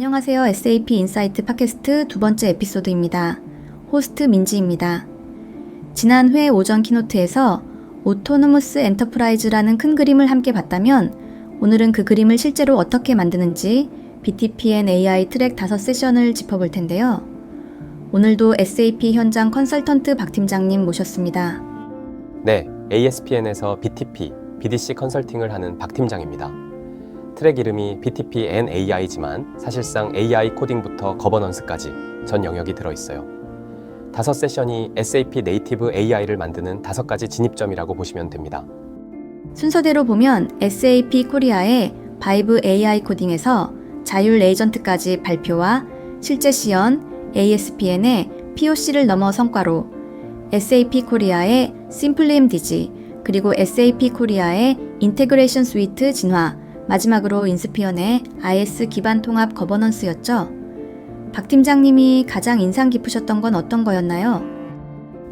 안녕하세요. SAP 인사이트 팟캐스트 두 번째 에피소드입니다. 호스트 민지입니다. 지난 회 오전 키노트에서 오토노머스 엔터프라이즈라는 큰 그림을 함께 봤다면 오늘은 그 그림을 실제로 어떻게 만드는지 BTP&AI AI 트랙 5세션을 짚어볼 텐데요. 오늘도 SAP 현장 컨설턴트 박 팀장님 모셨습니다. 네, ASPN에서 BTP, BDC 컨설팅을 하는 박 팀장입니다. 트랙 이름이 BTP&AI지만 사실상 AI 코딩부터 거버넌스까지 전 영역이 들어있어요. 5세션이 SAP 네이티브 AI를 만드는 5가지 진입점이라고 보시면 됩니다. 순서대로 보면 SAP 코리아의 바이브 AI 코딩에서 자율 에이전트까지 발표와 실제 시연, ASPN의 POC를 넘어 성과로 SAP 코리아의 심플리MDG, 그리고 SAP 코리아의 인테그레이션 스위트 진화, 마지막으로 인스피언의 IS 기반 통합 거버넌스였죠. 박 팀장님이 가장 인상 깊으셨던 건 어떤 거였나요?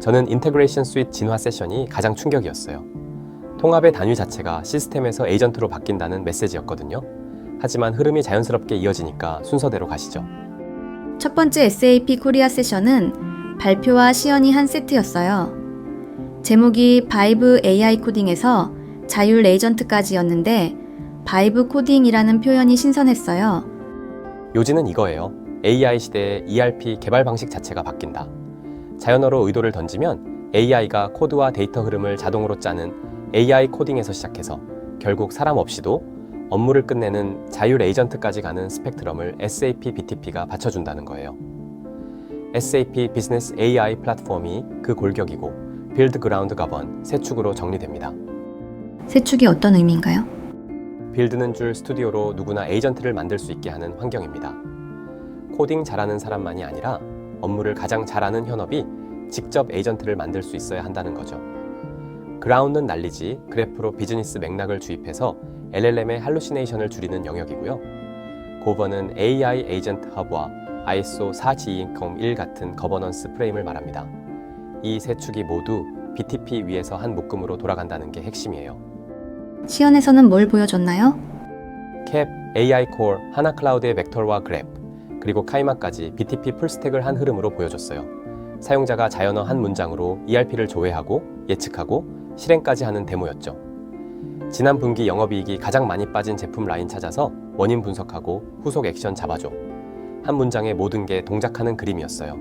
저는 인테그레이션 스윗 진화 세션이 가장 충격이었어요. 통합의 단위 자체가 시스템에서 에이전트로 바뀐다는 메시지였거든요. 하지만 흐름이 자연스럽게 이어지니까 순서대로 가시죠. 첫 번째 SAP 코리아 세션은 발표와 시연이 한 세트였어요. 제목이 바이브 AI 코딩에서 자율 에이전트까지였는데 바이브 코딩이라는 표현이 신선했어요. 요지는 이거예요. AI 시대의 ERP 개발 방식 자체가 바뀐다. 자연어로 의도를 던지면 AI가 코드와 데이터 흐름을 자동으로 짜는 AI 코딩에서 시작해서 결국 사람 없이도 업무를 끝내는 자율 에이전트까지 가는 스펙트럼을 SAP BTP가 받쳐준다는 거예요. SAP 비즈니스 AI 플랫폼이 그 골격이고 Build, Ground, Govern 세 축으로 정리됩니다. 세 축이 어떤 의미인가요? 빌드는 줄 스튜디오로 누구나 에이전트를 만들 수 있게 하는 환경입니다. 코딩 잘하는 사람만이 아니라 업무를 가장 잘하는 현업이 직접 에이전트를 만들 수 있어야 한다는 거죠. 그라운드는 날리지 그래프로 비즈니스 맥락을 주입해서 LLM의 할루시네이션을 줄이는 영역이고요. 고번은 AI 에이전트 허브와 ISO 4G-1 같은 거버넌스 프레임을 말합니다. 이 세 축이 모두 BTP 위에서 한 묶음으로 돌아간다는 게 핵심이에요. 시연에서는 뭘 보여줬나요? 캡, AI 콜, 하나 클라우드의 벡터와 그래프, 그리고 카이마까지 BTP 풀스택을 한 흐름으로 보여줬어요. 사용자가 자연어 한 문장으로 ERP를 조회하고 예측하고 실행까지 하는 데모였죠. 지난 분기 영업이익이 가장 많이 빠진 제품 라인 찾아서 원인 분석하고 후속 액션 잡아줘. 한 문장의 모든 게 동작하는 그림이었어요.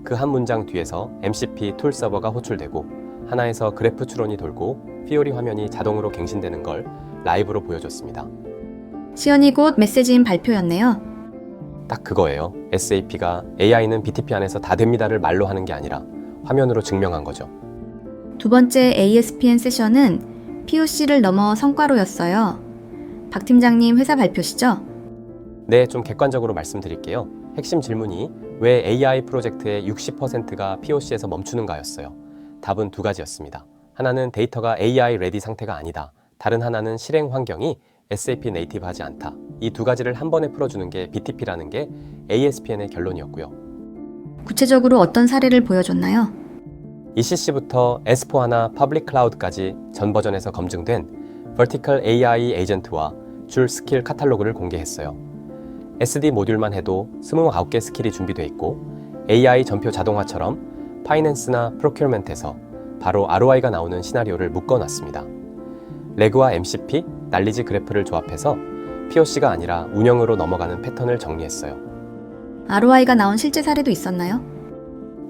그 한 문장 뒤에서 MCP 툴 서버가 호출되고 하나에서 그래프 추론이 돌고 피오리 화면이 자동으로 갱신되는 걸 라이브로 보여줬습니다. 시연이 곧 메시지인 발표였네요. 딱 그거예요. SAP가 AI는 BTP 안에서 다 됩니다를 말로 하는 게 아니라 화면으로 증명한 거죠. 두 번째 ASPN 세션은 POC를 넘어 성과로였어요. 박 팀장님 회사 발표시죠? 네, 좀 객관적으로 말씀드릴게요. 핵심 질문이 왜 AI 프로젝트의 60%가 POC에서 멈추는가였어요. 답은 두 가지였습니다. 하나는 데이터가 AI 레디 상태가 아니다. 다른 하나는 실행 환경이 SAP 네이티브하지 않다. 이 두 가지를 한 번에 풀어주는 게 BTP라는 게 ASPN의 결론이었고요. 구체적으로 어떤 사례를 보여줬나요? ECC부터 S4HANA 퍼블릭 클라우드까지 전 버전에서 검증된 Vertical AI 에이전트와 줄 스킬 카탈로그를 공개했어요. SD 모듈만 해도 29개 스킬이 준비되어 있고 AI 전표 자동화처럼 파이낸스나 프로큐어먼트에서 바로 ROI가 나오는 시나리오를 묶어놨습니다. 레그와 MCP, 날리지 그래프를 조합해서 POC가 아니라 운영으로 넘어가는 패턴을 정리했어요. ROI가 나온 실제 사례도 있었나요?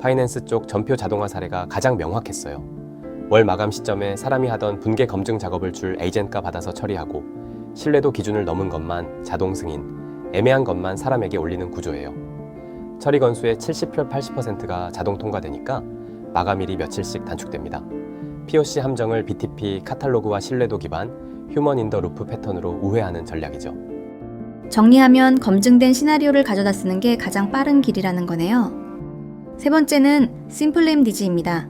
파이낸스 쪽 전표 자동화 사례가 가장 명확했어요. 월 마감 시점에 사람이 하던 분계 검증 작업을 줄 에이전트가 받아서 처리하고 신뢰도 기준을 넘은 것만 자동 승인, 애매한 것만 사람에게 올리는 구조예요. 처리 건수의 70~80%가 자동 통과되니까 마감일이 며칠씩 단축됩니다. POC 함정을 BTP 카탈로그와 신뢰도 기반 휴먼 인 더 루프 패턴으로 우회하는 전략이죠. 정리하면 검증된 시나리오를 가져다 쓰는 게 가장 빠른 길이라는 거네요. 세 번째는 심플리MDG입니다.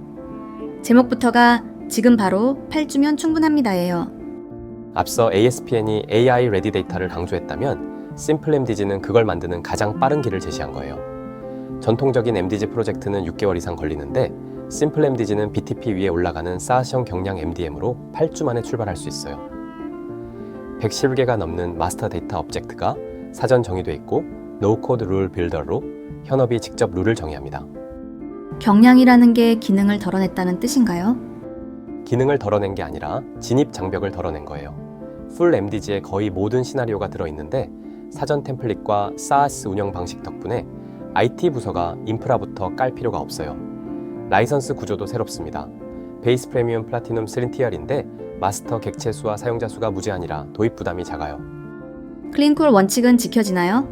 제목부터가 지금 바로 8주면 충분합니다예요. 앞서 ASPN이 AI 레디 데이터를 강조했다면 심플MDG는 그걸 만드는 가장 빠른 길을 제시한 거예요. 전통적인 MDG 프로젝트는 6개월 이상 걸리는데 심플MDG는 BTP 위에 올라가는 SaaS형 경량 MDM으로 8주 만에 출발할 수 있어요. 110개가 넘는 마스터 데이터 업젝트가 사전 정의돼 있고 노코드 룰 빌더로 현업이 직접 룰을 정의합니다. 경량이라는 게 기능을 덜어냈다는 뜻인가요? 기능을 덜어낸 게 아니라 진입 장벽을 덜어낸 거예요. 풀 MDG의 거의 모든 시나리오가 들어있는데 사전 템플릿과 SaaS 운영 방식 덕분에 IT 부서가 인프라부터 깔 필요가 없어요. 라이선스 구조도 새롭습니다. 베이스 프리미엄 플래티넘 3TR인데 마스터 객체 수와 사용자 수가 무제한이라 도입 부담이 작아요. 클린쿨 원칙은 지켜지나요?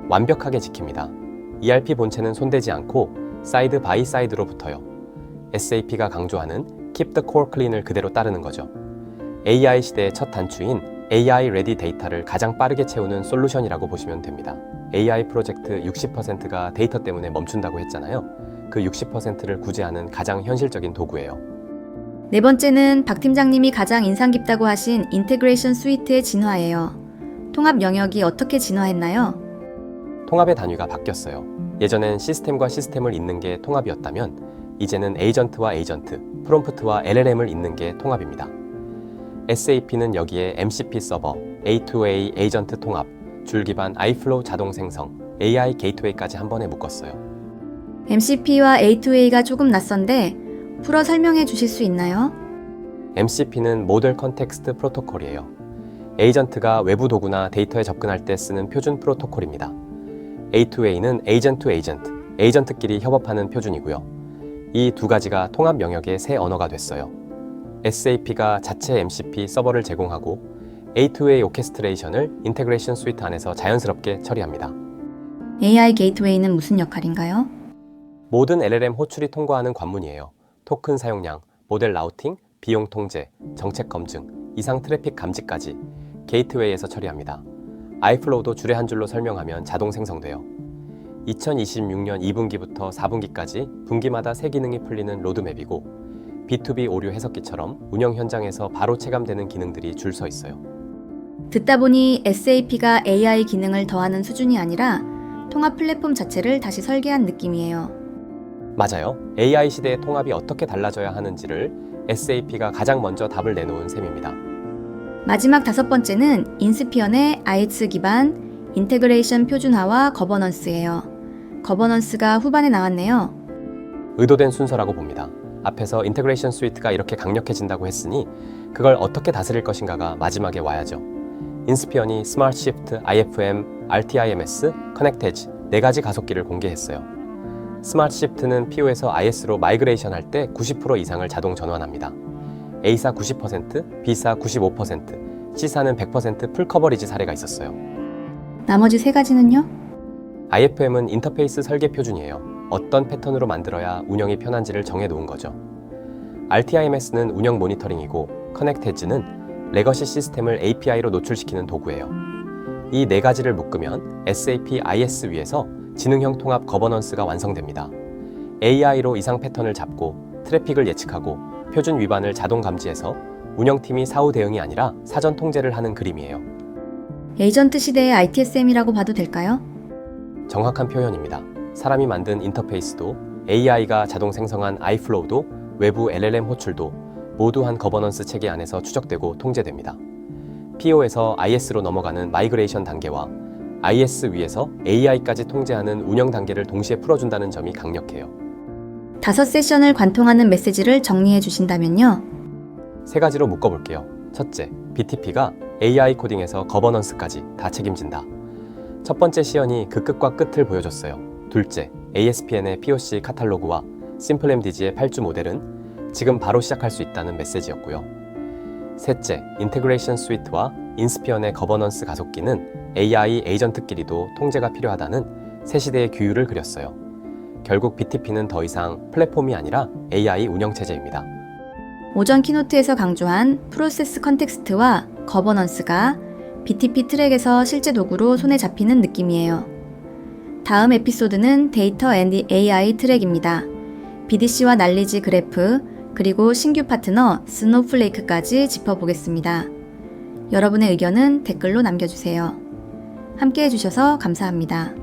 완벽하게 지킵니다. ERP 본체는 손대지 않고 사이드 바이 사이드로 붙어요. SAP가 강조하는 Keep the core clean을 그대로 따르는 거죠. AI 시대의 첫 단추인 AI ready 데이터를 가장 빠르게 채우는 솔루션이라고 보시면 됩니다. AI 프로젝트 60%가 데이터 때문에 멈춘다고 했잖아요. 그 60%를 구제하는 가장 현실적인 도구예요. 네 번째는 박 팀장님이 가장 인상 깊다고 하신 인테그레이션 스위트의 진화예요. 통합 영역이 어떻게 진화했나요? 통합의 단위가 바뀌었어요. 예전엔 시스템과 시스템을 잇는 게 통합이었다면 이제는 에이전트와 에이전트, 프롬프트와 LLM을 잇는 게 통합입니다. SAP는 여기에 MCP 서버, A2A 에이전트 통합, 줄 기반 iFlow 자동 생성, AI 게이트웨이까지 한 번에 묶었어요. MCP와 A2A가 조금 낯선데 풀어 설명해 주실 수 있나요? MCP는 모델 컨텍스트 프로토콜이에요. 에이전트가 외부 도구나 데이터에 접근할 때 쓰는 표준 프로토콜입니다. A2A는 에이전트 투 에이전트, 에이전트끼리 협업하는 표준이고요. 이 두 가지가 통합 영역의 새 언어가 됐어요. SAP가 자체 MCP 서버를 제공하고 A2A 오케스트레이션을 인테그레이션 스위트 안에서 자연스럽게 처리합니다. AI 게이트웨이는 무슨 역할인가요? 모든 LLM 호출이 통과하는 관문이에요. 토큰 사용량, 모델 라우팅, 비용 통제, 정책 검증, 이상 트래픽 감지까지 게이트웨이에서 처리합니다. iFlow도 줄에 한 줄로 설명하면 자동 생성돼요. 2026년 2분기부터 4분기까지 분기마다 새 기능이 풀리는 로드맵이고 B2B 오류 해석기처럼 운영 현장에서 바로 체감되는 기능들이 줄 서 있어요. 듣다 보니 SAP가 AI 기능을 더하는 수준이 아니라 통합 플랫폼 자체를 다시 설계한 느낌이에요. 맞아요. AI 시대의 통합이 어떻게 달라져야 하는지를 SAP가 가장 먼저 답을 내놓은 셈입니다. 마지막 다섯 번째는 인스피언의 IX 기반 인테그레이션 표준화와 거버넌스예요. 거버넌스가 후반에 나왔네요. 의도된 순서라고 봅니다. 앞에서 인테그레이션 스위트가 이렇게 강력해진다고 했으니 그걸 어떻게 다스릴 것인가가 마지막에 와야죠. 인스피언이 스마트 시프트, IFM, RTIMS, 커넥테지 4가지 가속기를 공개했어요. 스마트 시프트는 PO에서 IS로 마이그레이션 할 때 90% 이상을 자동 전환합니다. A사 90%, B사 95%, C사는 100% 풀 커버리지 사례가 있었어요. 나머지 세 가지는요? IFM은 인터페이스 설계 표준이에요. 어떤 패턴으로 만들어야 운영이 편한지를 정해 놓은 거죠. RTIMS는 운영 모니터링이고 커넥테지는 레거시 시스템을 API로 노출시키는 도구예요. 이 4가지를 묶으면 SAP IS 위에서 지능형 통합 거버넌스가 완성됩니다. AI로 이상 패턴을 잡고 트래픽을 예측하고 표준 위반을 자동 감지해서 운영팀이 사후 대응이 아니라 사전 통제를 하는 그림이에요. 에이전트 시대의 ITSM이라고 봐도 될까요? 정확한 표현입니다. 사람이 만든 인터페이스도 AI가 자동 생성한 iFlow도 외부 LLM 호출도 모두 한 거버넌스 체계 안에서 추적되고 통제됩니다. PO에서 IS로 넘어가는 마이그레이션 단계와 IS 위에서 AI까지 통제하는 운영 단계를 동시에 풀어준다는 점이 강력해요. 5세션을 관통하는 메시지를 정리해 주신다면요. 3가지로 묶어볼게요. 첫째, BTP가 AI 코딩에서 거버넌스까지 다 책임진다. 첫 번째 시연이 그 끝과 끝을 보여줬어요. 둘째, ASPN의 POC 카탈로그와 심플MDG의 8주 모델은 지금 바로 시작할 수 있다는 메시지였고요. 셋째, 인테그레이션 스위트와 인스피언의 거버넌스 가속기는 AI 에이전트끼리도 통제가 필요하다는 새 시대의 규율을 그렸어요. 결국 BTP는 더 이상 플랫폼이 아니라 AI 운영체제입니다. 오전 키노트에서 강조한 프로세스 컨텍스트와 거버넌스가 BTP 트랙에서 실제 도구로 손에 잡히는 느낌이에요. 다음 에피소드는 데이터 앤드 AI 트랙입니다. BDC와 날리지 그래프, 그리고 신규 파트너 스노우플레이크까지 짚어보겠습니다. 여러분의 의견은 댓글로 남겨주세요. 함께 해주셔서 감사합니다.